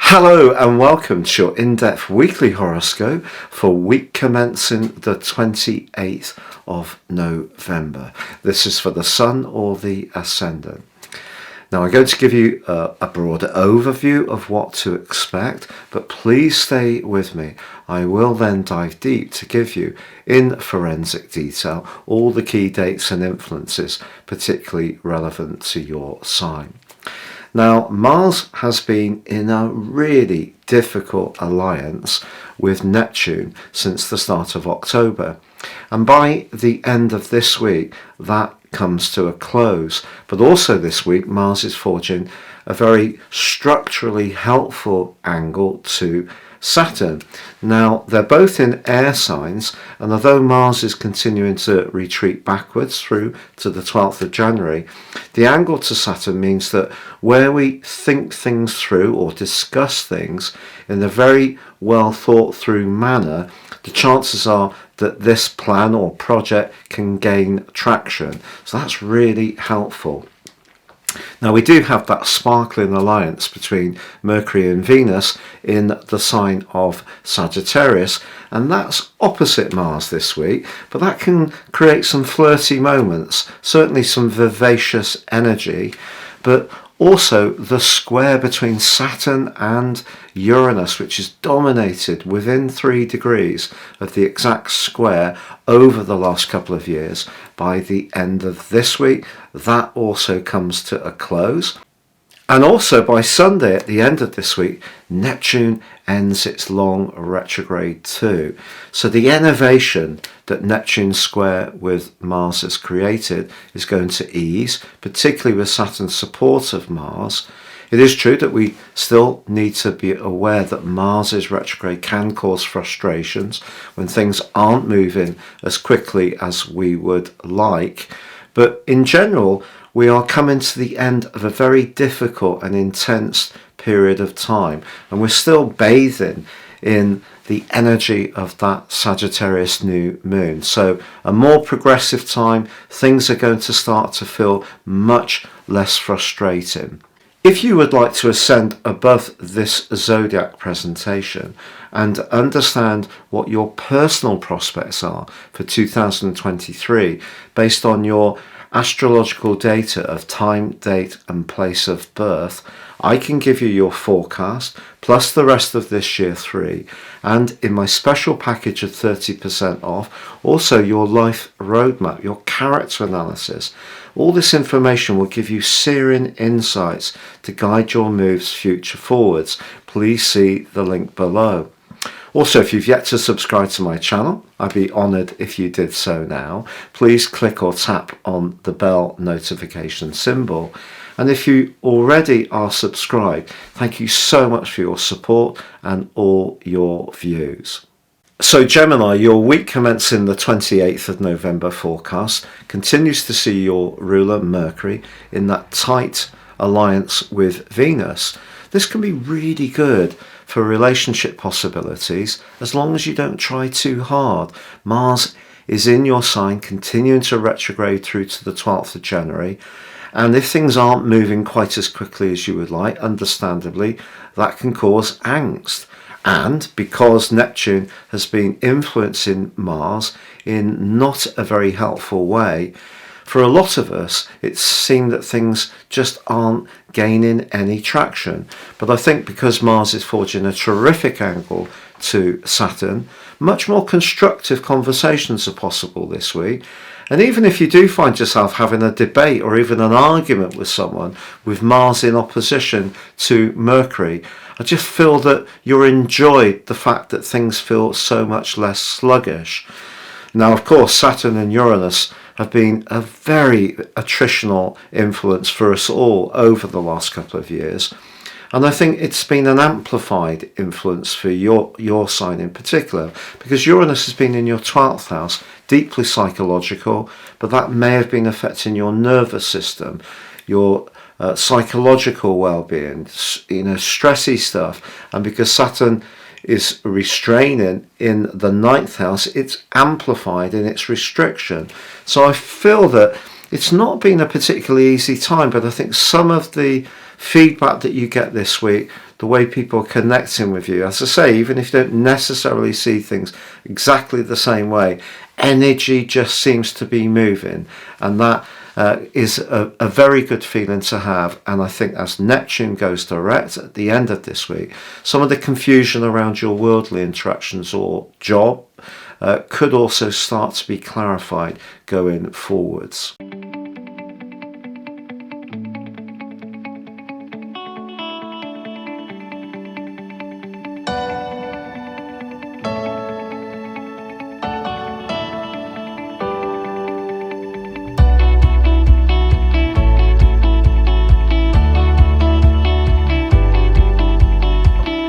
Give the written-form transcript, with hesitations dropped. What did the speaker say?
Hello and welcome to your in-depth weekly horoscope for week commencing the 28th of November. This is for the Sun or the Ascendant. Now I'm going to give you a broader overview of what to expect, but please stay with me. I will then dive deep to give you, in forensic detail, all the key dates and influences particularly relevant to your sign. Now, Mars has been in a really difficult alliance with Neptune since the start of October. And by the end of this week, that comes to a close. But also this week, Mars is forging a very structurally helpful angle to Saturn. Now, they're both in air signs, and although Mars is continuing to retreat backwards through to the 12th of January, the angle to Saturn means that where we think things through or discuss things in a very well thought through manner, the chances are that this plan or project can gain traction. So that's really helpful. Now we do have that sparkling alliance between Mercury and Venus in the sign of Sagittarius, and that's opposite Mars this week, but that can create some flirty moments, certainly some vivacious energy, but also the square between Saturn and Uranus, which is dominated within 3 degrees of the exact square over the last couple of years. By the end of this week, that also comes to a close. And also by Sunday at the end of this week, Neptune ends its long retrograde too. So the innovation that Neptune square with Mars has created is going to ease, particularly with Saturn's support of Mars. It is true that we still need to be aware that Mars's retrograde can cause frustrations when things aren't moving as quickly as we would like. But in general, we are coming to the end of a very difficult and intense period of time, and we're still bathing in the energy of that Sagittarius new moon. So a more progressive time, things are going to start to feel much less frustrating. If you would like to ascend above this zodiac presentation and understand what your personal prospects are for 2023 based on your astrological data of time, date and place of birth, I can give you your forecast plus the rest of this year 3, and in my special package of 30% off, also your life roadmap, your character analysis. All this information will give you searing insights to guide your moves future forwards. Please see the link below. Also, if you've yet to subscribe to my channel, I'd be honoured if you did so now. Please click or tap on the bell notification symbol. And if you already are subscribed, thank you so much for your support and all your views. So Gemini, your week commencing the 28th of November forecast continues to see your ruler Mercury in that tight alliance with Venus. This can be really good for relationship possibilities as long as you don't try too hard. Mars is in your sign, continuing to retrograde through to the 12th of January. And if things aren't moving quite as quickly as you would like, understandably, that can cause angst. And because Neptune has been influencing Mars in not a very helpful way, for a lot of us, it's seemed that things just aren't gaining any traction. But I think because Mars is forging a terrific angle to Saturn, much more constructive conversations are possible this week. And even if you do find yourself having a debate or even an argument with someone with Mars in opposition to Mercury, I just feel that you'll enjoy the fact that things feel so much less sluggish. Now, of course, Saturn and Uranus have been a very attritional influence for us all over the last couple of years. And I think it's been an amplified influence for your sign in particular, because Uranus has been in your 12th house, deeply psychological, but that may have been affecting your nervous system, your psychological well-being, stressy stuff. And because Saturn is restraining in the 9th house, it's amplified in its restriction. So I feel that it's not been a particularly easy time, but I think some of the feedback that you get this week the way people are connecting with you. As I say, even if you don't necessarily see things exactly the same way, energy just seems to be moving, and that is a very good feeling to have. And I think as Neptune goes direct at the end of this week, some of the confusion around your worldly interactions or job could also start to be clarified going forwards.